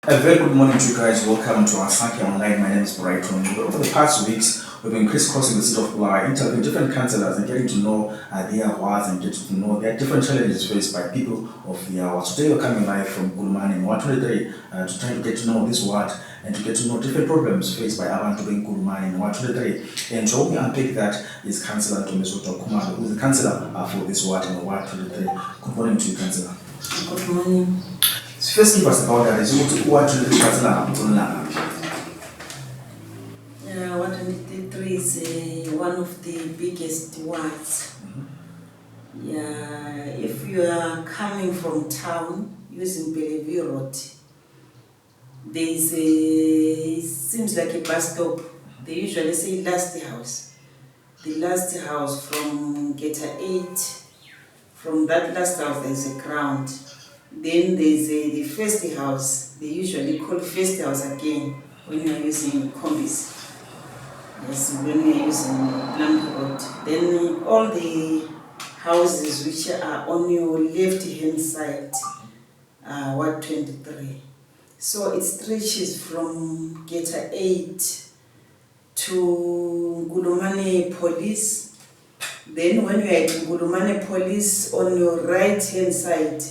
A very good morning to you guys. Welcome to our Saki Online. My name is Brighton. Over the past weeks, we've been crisscrossing the city of Cllr, interviewing different councillors and getting to know their wards and getting to know their different challenges faced by people of their wards. Today we're coming live from Gulumane in Ward 23 to try to get to know this ward and to get to know different problems faced by abantu in Gulumane in Ward 23. And to help me unpick that is Councillor Ntombizodwa Khumalo, who is the councillor for this ward in Ward 23. Good morning to you, Councillor. Good morning. So first give us about that. Is Ward 23 councillor? Ward 23 is one of the biggest wards. Yeah, if you are coming from town using Bellevue Road, there is it seems like a bus stop. They usually say last house. The last house from Geta 8. From that last house there is a ground. Then there is the first house. They usually call first house again when you are using combis. Yes, when we are using Lamp Road. Then all the houses which are on your left hand side are Ward 23. So it stretches from Geta 8 to Gulumane Police. Then when you are at Gulumane Police, on your right hand side,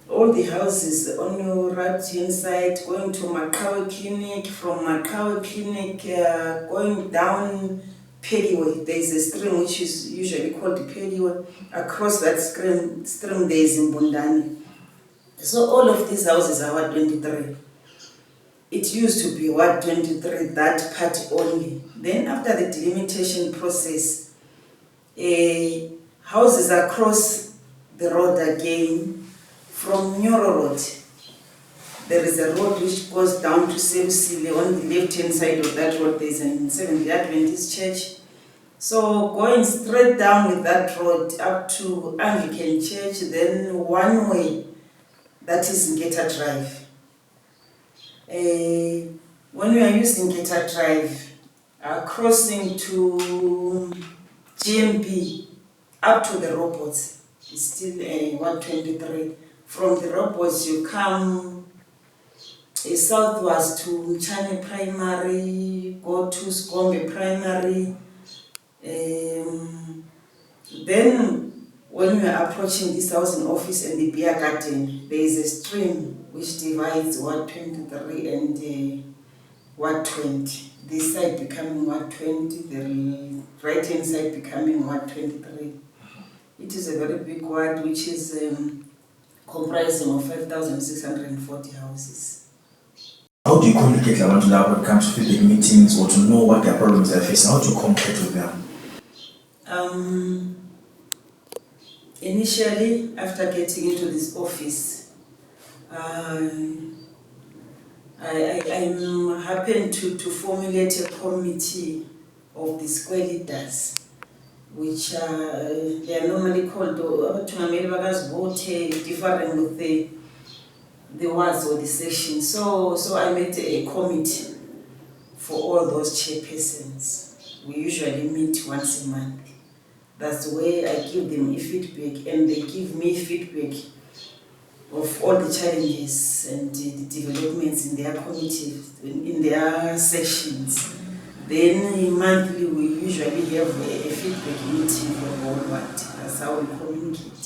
all the houses on your right hand side going to Makawe Clinic, from Makawe Clinic going down Pediway. There is a stream which is usually called Pediway. Across that stream there is Mbundani. So all of these houses are Ward 23. It used to be Ward 23, that part only. Then after the delimitation process, houses across the road again. From Nyoro Road, there is a road which goes down to Sebusile. On the left hand side of that road there is a Seventh-day Adventist church. So going straight down with that road up to Anglican Church, then one way, that is Ngeta Drive. When we are using Ngeta Drive, crossing to GMB up to the robots, it's still 123. From the robots you come southwards to Mchane Primary, go to Skombe Primary. Then when you are approaching this housing office and the beer garden, there is a stream which divides Ward 23 and Ward 20. This side becoming Ward 20, the right hand side becoming Ward 23. It is a very big ward which is comprising of 5,640 houses. How do you communicate when it comes to feedback meetings or to know what their problems are facing? How do you communicate with them? Initially, after getting into this office, I happened to formulate a committee of the square leaders, which they are normally called different with the wards or the sections. So I made a committee for all those chairpersons. We usually meet once a month. That's the way I give them a feedback, and they give me feedback of all the challenges and the developments in their committees, in their sections. Then monthly we usually have a feedback meeting for the whole ward. That's how we communicate.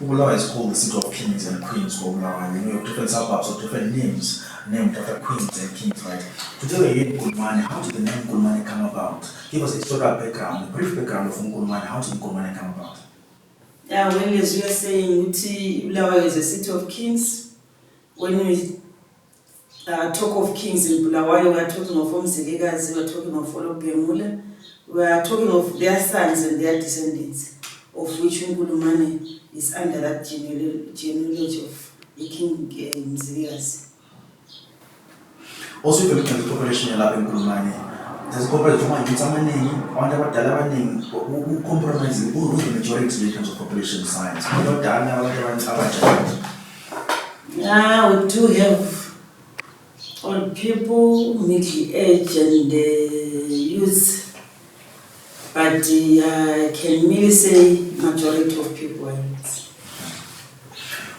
Ugulawa is called the city of kings and queens. Ugulawa, you have different suburbs of different names named after queens and kings, right? Today we're here in Gulumane. How did the name Gulumane come about? Give us a historical background, a brief background of Gulumane. How did Gulumane come about? Yeah, well, as you are saying, Ugulawa is a city of kings. When we talk of kings in Bulawayo, we are talking of Omzilikazi, we are talking of Olobhengula, we are talking of their sons and their descendants, of which Gulumane is under that genealogy of King Mzilikazi. Also, if you look at the population in Gulumane, there's a population who compromises, who's the majority in terms of population size. Yeah, we do have old people, middle age and youth, but I can merely say majority of people are youth.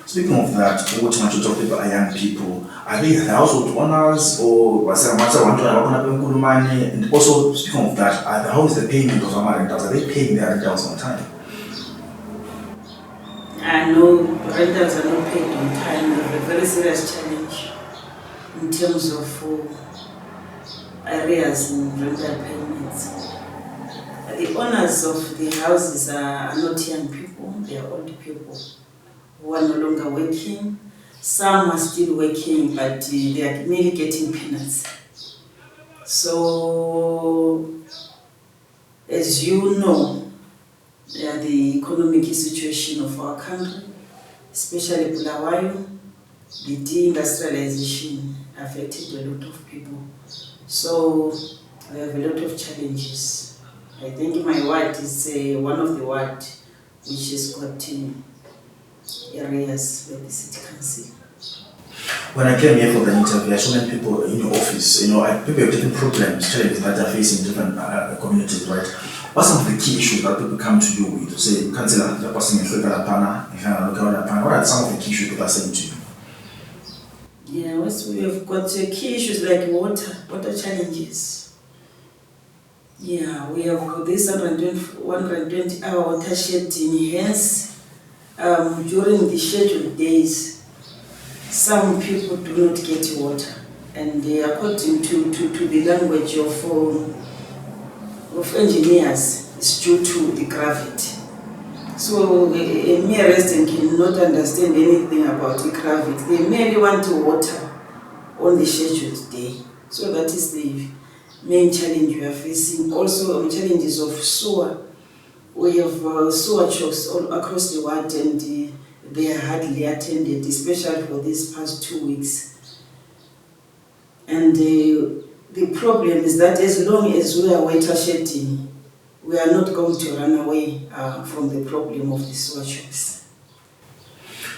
Speaking of that, what much you talk about young people, are they household owners or was there money? And also speaking of that, how is the payment of our rentals? Are they paying their rentals on time? I know rentals are not paid on time. We have a very serious challenge in terms of arrears in rental payments. The owners of the houses are not young people, they are old people who are no longer working. Some are still working, but they are merely getting peanuts. So, as you know, the economic situation of our country, especially Bulawayo, the deindustrialization affected a lot of people. So, we have a lot of challenges. I think my ward is one of the wards which has got areas where the city council. When I came here for the interview, there are so many people in your office. People have different problems, challenges that they're facing in different communities, right? What are some of the key issues that people come to you with? Say, Councillor, the person in what are some of the key issues people are saying to you? Yeah, we have got key issues like water challenges. Yeah, we have this 120-hour water shedding. Hence, during the scheduled days, some people do not get water, and according to the language of engineers, it's due to the gravity. So a mere resident cannot understand anything about the gravity. They merely want to water on the scheduled day. So that is the main challenge we are facing. Also, challenges of sewer. We have sewer chokes all across the world, and they are hardly attended, especially for these past 2 weeks. And the problem is that as long as we are water shedding, we are not going to run away from the problem of the sewer chokes.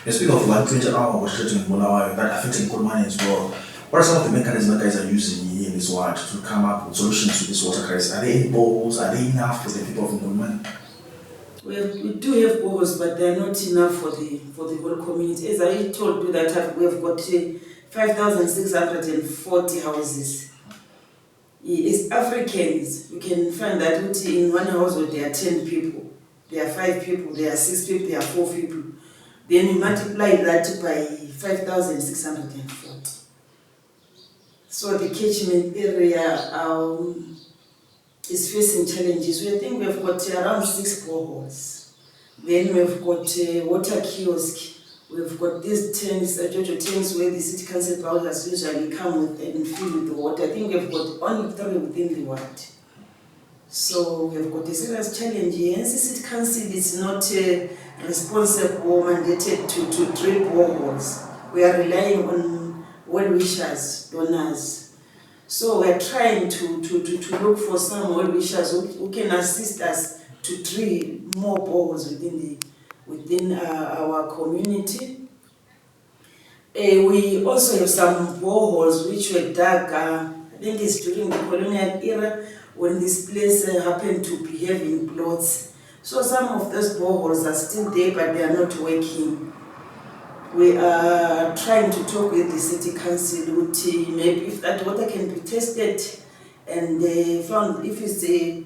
You speak of 120-hour water shedding in Bulawayo, that affecting Kulmani as well. What are some of the mechanisms that guys are using here in this ward to come up with solutions to this water crisis? Are there any boreholes? Are they enough for the people of Kulmani? We do have boreholes, but they are not enough for the whole community. As I told you that we have got 5,640 houses. As Africans, you can find that in one household there are 10 people, there are 5 people, there are 6 people, there are 4 people. Then you multiply that by 5,640. So the catchment area is facing challenges. We think we've got around 6 boreholes. Then we've got water kiosk. We've got these tanks, Jojo tanks, where the city council powders usually come with and fill with the water. I think we've got only 3 within the ward. So we've got a serious challenge here. Hence, the city council is not responsible or mandated to drill boreholes. We are relying on well-wishers, donors. So we are trying to look for some well-wishers who can assist us to drill more boreholes within our community. We also have some boreholes which were dug, I think it's during the colonial era, when this place happened to be having plots. So some of those boreholes are still there, but they are not working. We are trying to talk with the city council, maybe if that water can be tested, and they found if it's it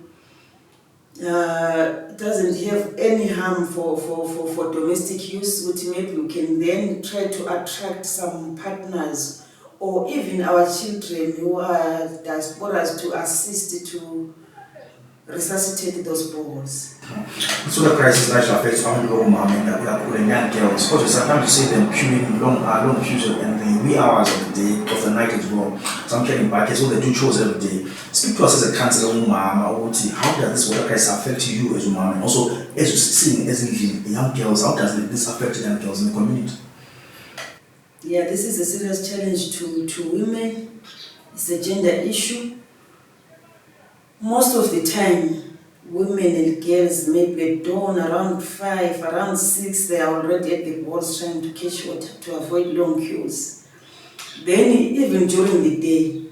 doesn't have any harm for domestic use, which maybe we can then try to attract some partners or even our children who are diasporas to assist to resuscitate those boreholes. So the crisis that affects only young girls, because sometimes you see them queuing long queues in the wee hours of the day, of the night as well. Some getting back, so they do chores every day. Speak to us as a councillor, how does this water crisis affect you as a mom, and also as you see as young girls, how does this affect young girls in the community? Yeah, this is a serious challenge to women. It's a gender issue. Most of the time, women and girls maybe at dawn around 5, around 6, they are already at the boards trying to catch water to avoid long queues. Then even during the day,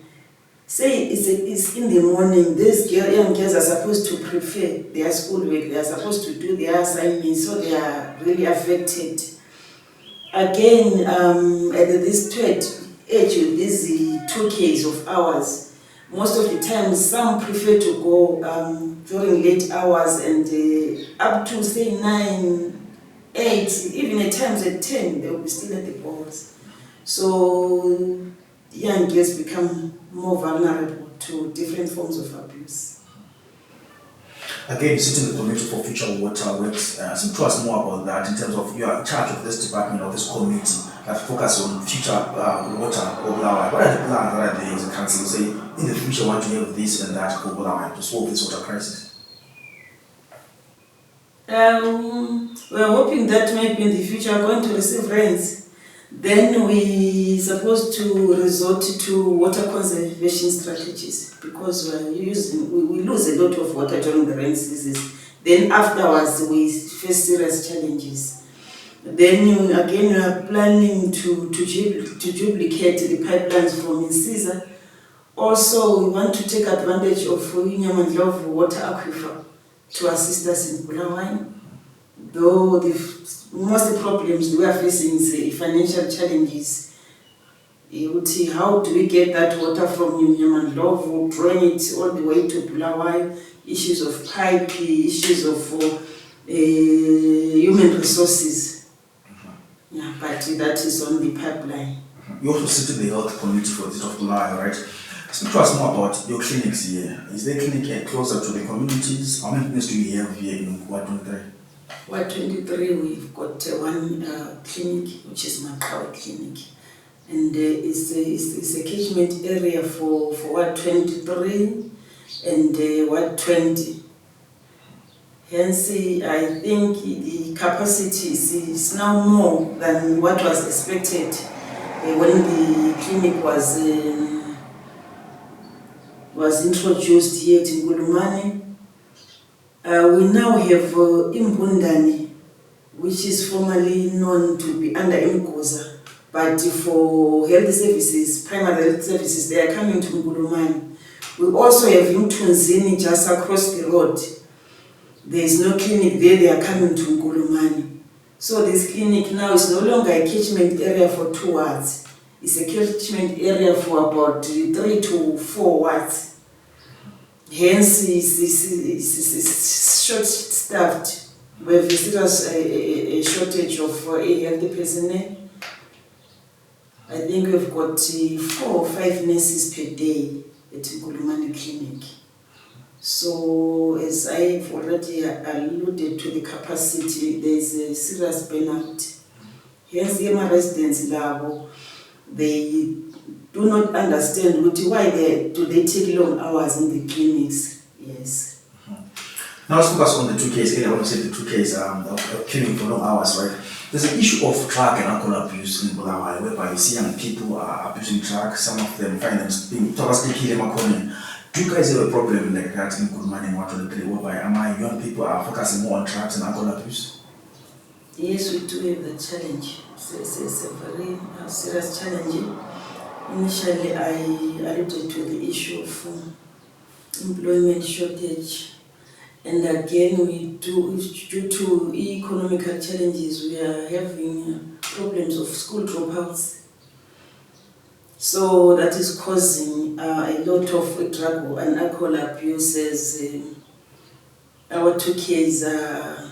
say it's in the morning, these young girls are supposed to prepare their schoolwork, they are supposed to do their assignments, so they are really affected. Again, at this third age, with these 2Ks of hours, most of the time some prefer to go during late hours and up to say 9, 8, even at times at 10, they will be still at the balls. So young girls become more vulnerable to different forms of abuse. Again, you sit in the Committee for Future Water Works. Speak to us more about that in terms of you are in charge of this department or this committee that focus on future water or Bulawayo. What are the plans that are there as a council? Say in the future, want to have this and that for Bulawayo to solve this water crisis. We're hoping that maybe in the future we're going to receive rains. Then we supposed to resort to water conservation strategies because we lose a lot of water during the rain seasons. Then afterwards we face serious challenges. Then again we are planning to duplicate the pipelines from Insisa. Also we want to take advantage of Ntombizodwa water aquifer to assist us in Bulawayo. Though most problems we are facing is financial challenges. How do we get that water from Ntombizodwa, bring it all the way to Bulawayo? Issues of pipe, issues of human resources. Yeah, but that is on the pipeline. You also sit in the health committee for the state of Bulawayo, right? Speak to us more about your clinics here. Is there a clinic closer to the communities? How many clinics do you have here in Ward 23? Ward 23, we've got one clinic, which is Makawa Clinic. And it's a catchment area for Ward 23 and Ward 20. Hence, I think the capacity is now more than what was expected when the clinic was introduced here in Ngulumane. We now have Imbundani, which is formerly known to be under Imgoza, but for health services, primary health services, they are coming to Ngulumane. We also have Mtunzini just across the road. There is no clinic there, they are coming to Ngulumane. So this clinic now is no longer a catchment area for 2 wards. It's a catchment area for about 3 to 4 wards. Hence, it's short-staffed. We have a shortage of health personnel. I think we've got 4 or 5 nurses per day at Ngulumane Clinic. So, as I've already alluded to the capacity, there's a serious burnout. Hence, the residents level, they do not understand why do they take long hours in the clinics. Yes. Now let's focus on the 2Ks. I want to say the 2Ks of killing for long hours, right? There's an issue of drug and alcohol abuse in Bulawayo, whereby you see young people are abusing drugs. Some of them find them being totally killing. Do you guys have a problem like that in Ngulumane and Ward 23, whereby young people are focusing more on drugs and alcohol abuse? Yes, we do have the challenge. It's a very serious challenge. Initially, I alluded to the issue of employment shortage. And again, due to economical challenges, we are having problems of school dropouts. So that is causing a lot of drug and alcohol abuse as our 2Ks are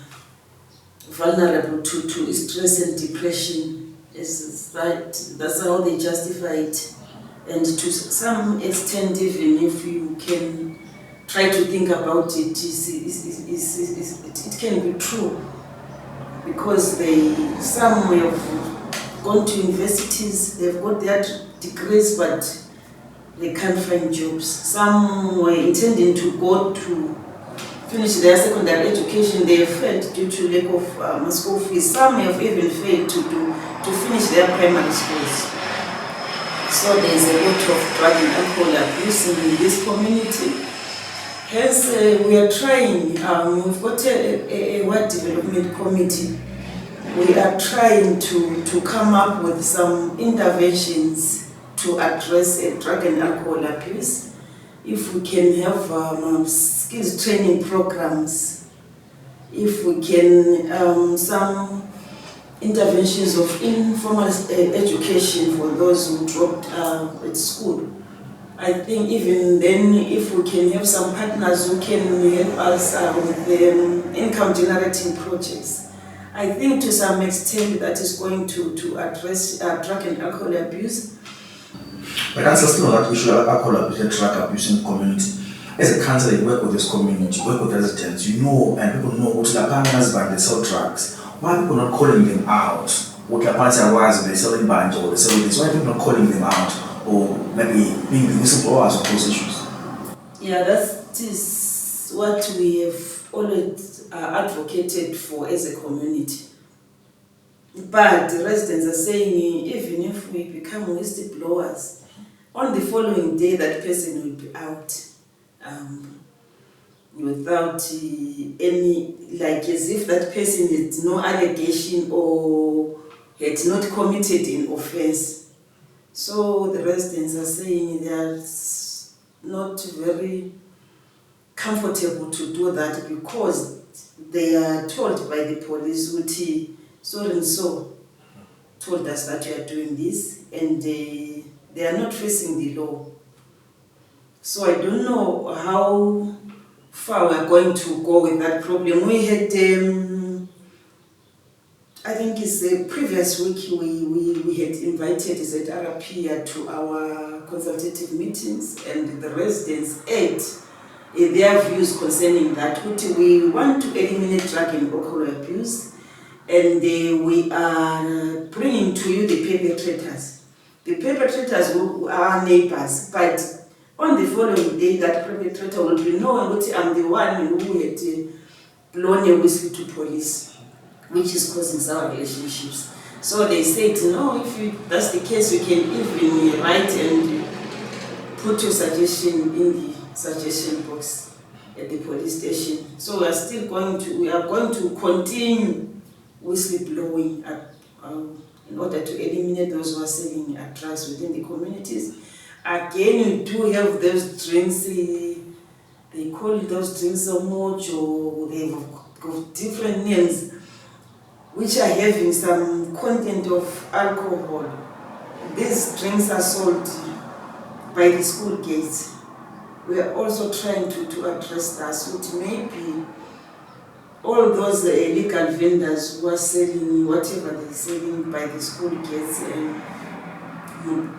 vulnerable to stress and depression. That's how they justify it. And to some extent, even if you can try to think about it, it can be true. Because some have gone to universities, they've got their degrees, but they can't find jobs. Some were intending to go to finish their secondary education, they have failed due to lack of school fees. Some have even failed to finish their primary schools. So there is a lot of drug and alcohol abuse in this community. Hence, we are trying, we've got a ward development committee. We are trying to come up with some interventions to address drug and alcohol abuse. If we can have skills training programs, if we can, some interventions of informal education for those who dropped at school. I think even then, if we can have some partners who can help us with the income generating projects, I think to some extent that is going to address drug and alcohol abuse. But Councillor, still on that issue of alcohol abuse and drug abuse in the community. As a councillor, you work with this community, you work with residents, you know, and people know what the partners by they sell drugs. Why are people not calling them out? What the partners was they selling banjo or they selling this? Why are people not calling them out? Or maybe being the whistleblowers of those issues? Yeah, that is what we have always advocated for as a community. But the residents are saying even if we become whistleblowers, on the following day that person will be out without any, like as if that person had no allegation or had not committed an offense. So the residents are saying they are not very comfortable to do that because they are told by the police, so and so told us that you are doing this, and they are not facing the law. So I don't know how far we are going to go with that problem. We had, I think it's the previous week we had invited Cllr here to our consultative meetings, and the residents ate their views concerning that. We want to eliminate drug and alcohol abuse, and we are bringing to you the perpetrators. The perpetrators are our neighbors, but on the following day that perpetrator will be knowing that I'm the one who had blown a whistle to police, which is causing our relationships. So they said, no, if that's the case, you can even write and put your suggestion in the suggestion box at the police station. So we are going to continue whistleblowing in order to eliminate those who are selling drugs within the communities. Again, we do have those drinks, they call those drinks so much, or they've got different names, which are having some content of alcohol. These drinks are sold by the school gates. We are also trying to address that, so it may be all those illegal vendors who are selling whatever they're selling by the school gates, and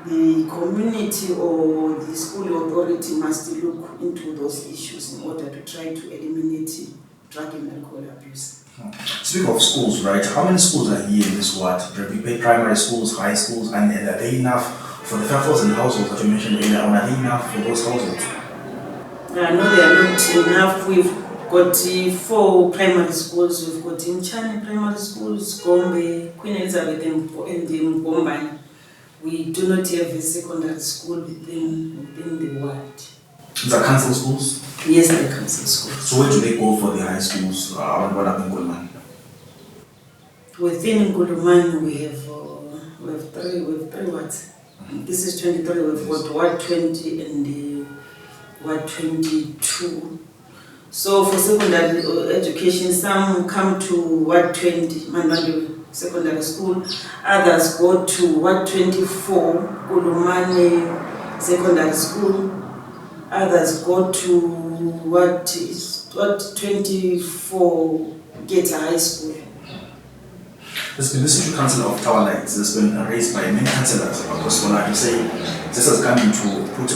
the community or the school authority must look into those issues in order to try to eliminate drug and alcohol abuse. Speaking of schools, right? How many schools are here in this ward? Primary schools, high schools, and are they enough for the 5,000 households that you mentioned earlier? Are they enough for those households? No, they are not enough. We've got 4 primary schools. We've got Mchani Primary Schools, Gombe, Queen Elizabeth, and Mgombani. We do not have a secondary school within the ward. These are council schools? Yes, they're council schools. So where do they go for the high schools? What happened in Ngulumane? Within Ngulumane we have 3 wards. This is 23. We've got Ward 20 and Ward 22. So for secondary education, some come to Ward 20, Manwali Secondary School. Others go to Ward 24, Ngulumane Secondary School. Others go to Ward 24, Geta High School. There's been this issue, Councillor, of tower lights. It's been raised by many councillors about this one. I say this has come to put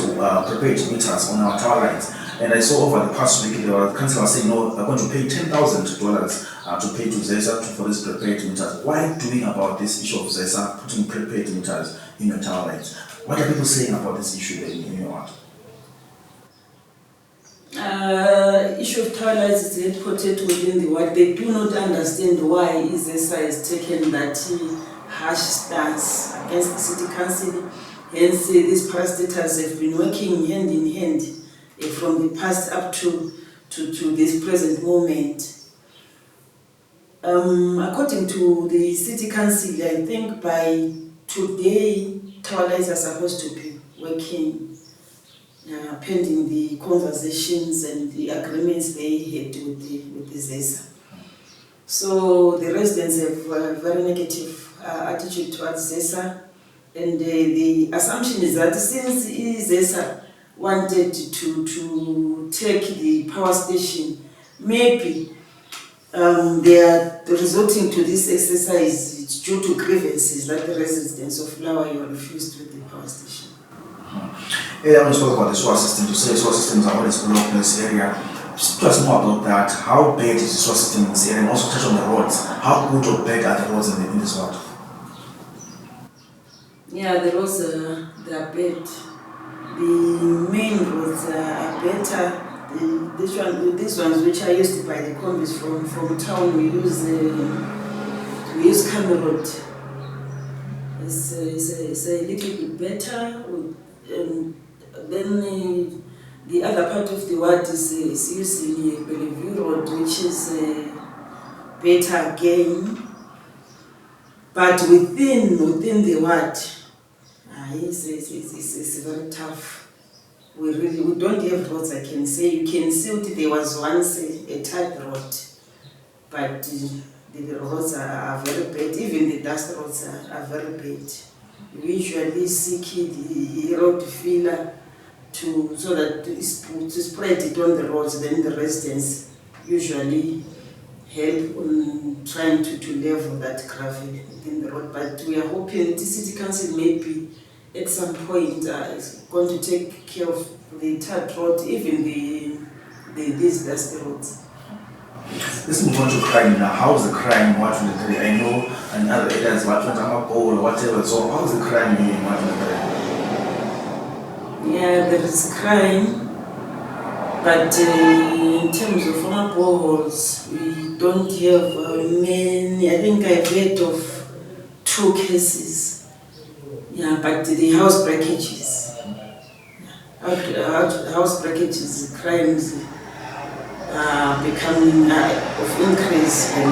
prepaid meters on our tower lights. And I saw over the past week there were councillors saying no, they're going to pay $10,000 to pay to ZESA for this prepaid meters. Why are you doing about this issue of ZESA putting prepaid meters in your tower lights? What are people saying about this issue in your ward? Issue of tower lights is headquartered within the ward. They do not understand why ZESA has taken that harsh stance against the city council. Hence, these parastatals have been working hand in hand from the past up to this present moment. According to the city council, I think by today, tower lights are supposed to be working, pending the conversations and the agreements they had with the ZESA. So the residents have a very negative attitude towards ZESA, and the assumption is that since ZESA wanted to take the power station, maybe they are resorting to this exercise due to grievances that the residents of Bulawayo refused with the power station. Yeah, when you spoke about the sewer system, you say sewer systems are always all over this area. Just tell us more about that. How bad is the sewer system in this area? And also touch on the roads. How good or bad are the roads in this ward? Yeah, the roads they are bad. The main roads are better. These ones which are used by the combis from town, we use Cllr road. It's a little bit better. Then the other part of the ward is using Bellevue road, which is better again. But within the ward, it's very tough. We don't have roads, I can say. You can see that there was once a tarred road, but the roads are very bad. Even the dust roads are very bad. We usually seek the road filler so that to spread it on the roads. Then the residents usually help on trying to level that gravel within the road. But we are hoping the city council maybe at some point is going to take care of the tarred road, even these dusty roads. Let's move on to crime now. How is the crime in Ward 23? I know in other areas, Ward 23 or whatever. So how is the crime in Ward 23? Yeah, there is crime, but in terms of our boreholes, we don't have many. I think I've heard of 2 cases. Yeah, but the house breakages, house breakages, crimes are becoming of increase on a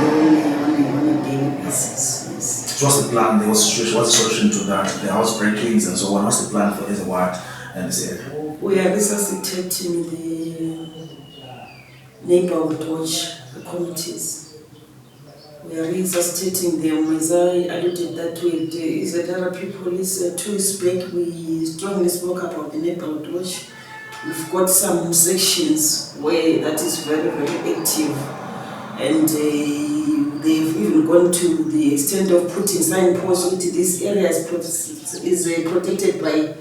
daily basis. Yes. So what's the plan? What's the solution to that? The house breakings and so on. What's the plan for this ward and this area? We are resuscitating the neighborhood watch committees. We are resuscitating them. As I alluded that way, there are people, 2 weeks back, we strongly spoke about the neighborhood watch. We've got some sections where that is very, very active, and they've even gone to the extent of putting signposts with this area is protected by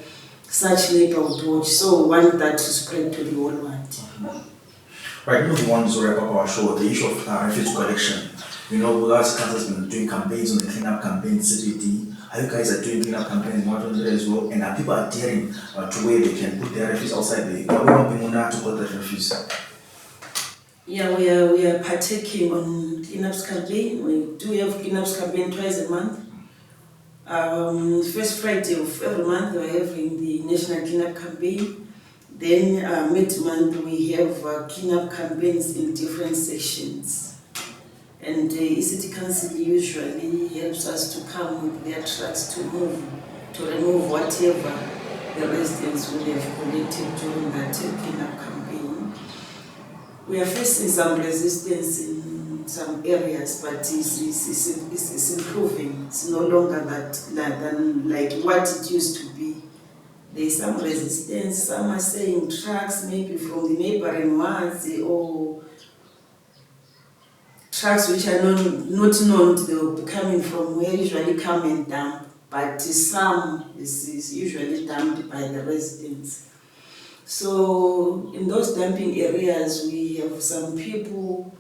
such neighborhood watch. So we want that to spread to the whole world. Right, moving on to wrap up our show, the issue of refuse collection. You know, last council has been doing campaigns on the cleanup campaign, CBD. How you guys are doing cleanup campaigns in Ward as well, and are people adhering to where they can put their refuse outside the to put the refuse? Yeah, we are partaking on cleanups campaign. We do have cleanups campaign twice a month. First Friday of every month we are having the national cleanup campaign. Then mid-month we have cleanup campaigns in different sections. And the city council usually helps us to come with their trucks to remove whatever the residents would have collected during that cleanup campaign. We are facing some resistance in some areas, but it's improving. It's no longer than like what it used to be. There is some resistance. Some are saying trucks maybe from the neighboring ones or trucks which are not known, they will be coming from where usually come and dump, but some is usually dumped by the residents. So in those dumping areas, we have some people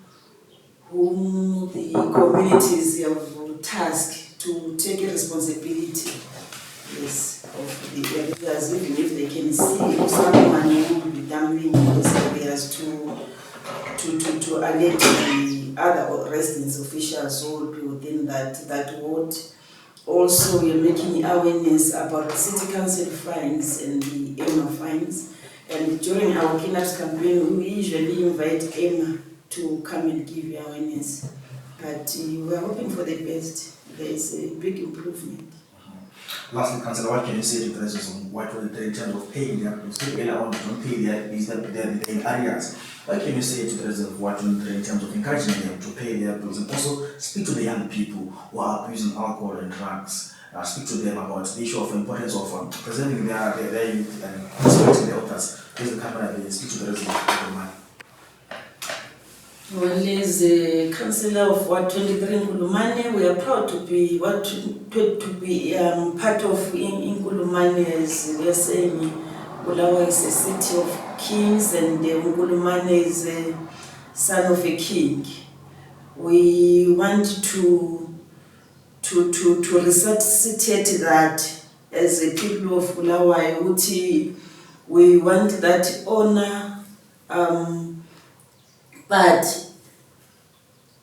whom the communities have tasked to take a responsibility, yes, of the areas, even if they can see someone who will be dumping in those areas to alert the other residents, officials who will be within that ward. Also, we are making awareness about the city council fines and the EMA fines. And during our cleanups campaign, we usually invite EMA to come and give you awareness. But we are hoping for the best. There is a big improvement. Lastly, Councillor, what can you say to the residents of Ward 23 in terms of paying their bills? People earlier on don't pay their bills in areas. What can you say to the residents of Ward 23 in terms of encouraging them to pay their bills, and also speak to the young people who are abusing alcohol and drugs? Speak to them about the issue of importance of preserving their youth and respecting the elders. Here's the camera, they speak to the residents of the man. Well, as a councillor of Ward 23 in Nkulumane, we are proud to be part of Nkulumane. As we are saying, Bulawayo is a city of kings, and Nkulumane is a son of a king. We want to resuscitate that as a people of Bulawayo. We want that honor, but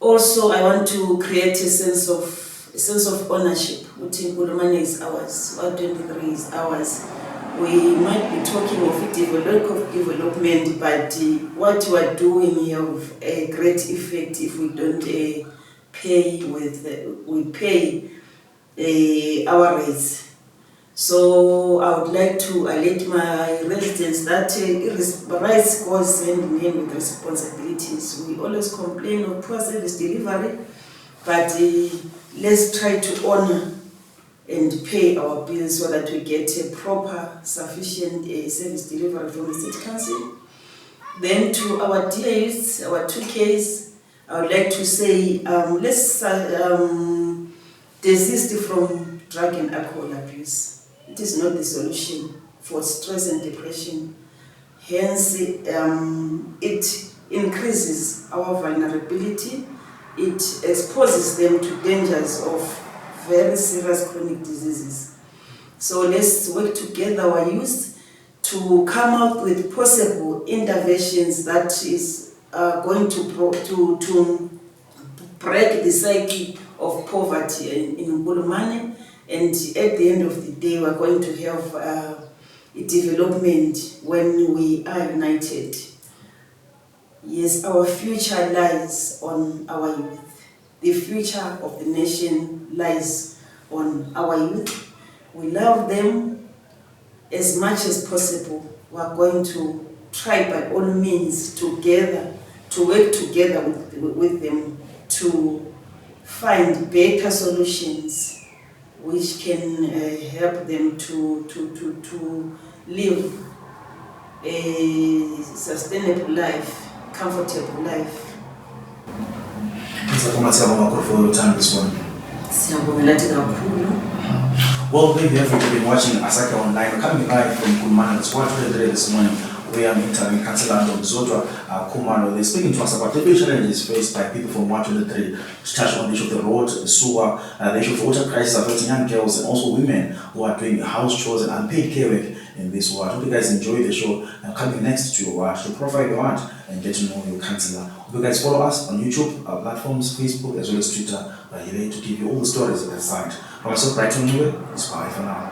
also I want to create a sense of ownership. Nkulumane is ours, Ward 23 is ours. We might be talking of development, but what we are doing here have a great effect if we don't pay our rates. So I would like to alert my residents that rights goes hand in hand with responsibilities. We always complain of poor service delivery, but let's try to honor and pay our bills so that we get a proper, sufficient service delivery from the State Council. Then to our DAs, our 2Ks, I would like to say let's desist from drug and alcohol abuse. It is not the solution for stress and depression. Hence, it increases our vulnerability. It exposes them to dangers of very serious chronic diseases. So let's work together, our youth, to come up with possible interventions that is going to break the cycle of poverty in Nkulumane. And at the end of the day, we're going to have a development when we are united. Yes, our future lies on our youth. The future of the nation lies on our youth. We love them as much as possible. We're going to try by all means together, to work together with them to find better solutions which can help them to live a sustainable life, comfortable life. For your time this morning. Well, maybe you've been watching Asaka Online, coming live from Nkulumane. That's what we did this morning. We are interviewing Councillor Ntombizodwa Khumalo. They're speaking to us about different challenges faced by people from Ward 23, to touch on the issue of the road, the sewer, the issue of the water crisis affecting young girls and also women who are doing house chores and unpaid care work in this ward. Hope you guys enjoy the show and coming next to your ward to profile your ward and get to know your councillor. Hope you guys follow us on YouTube, our platforms, Facebook, as well as Twitter. We're here to give you all the stories at the site. From myself, Brighton Ncube, it's bye for now.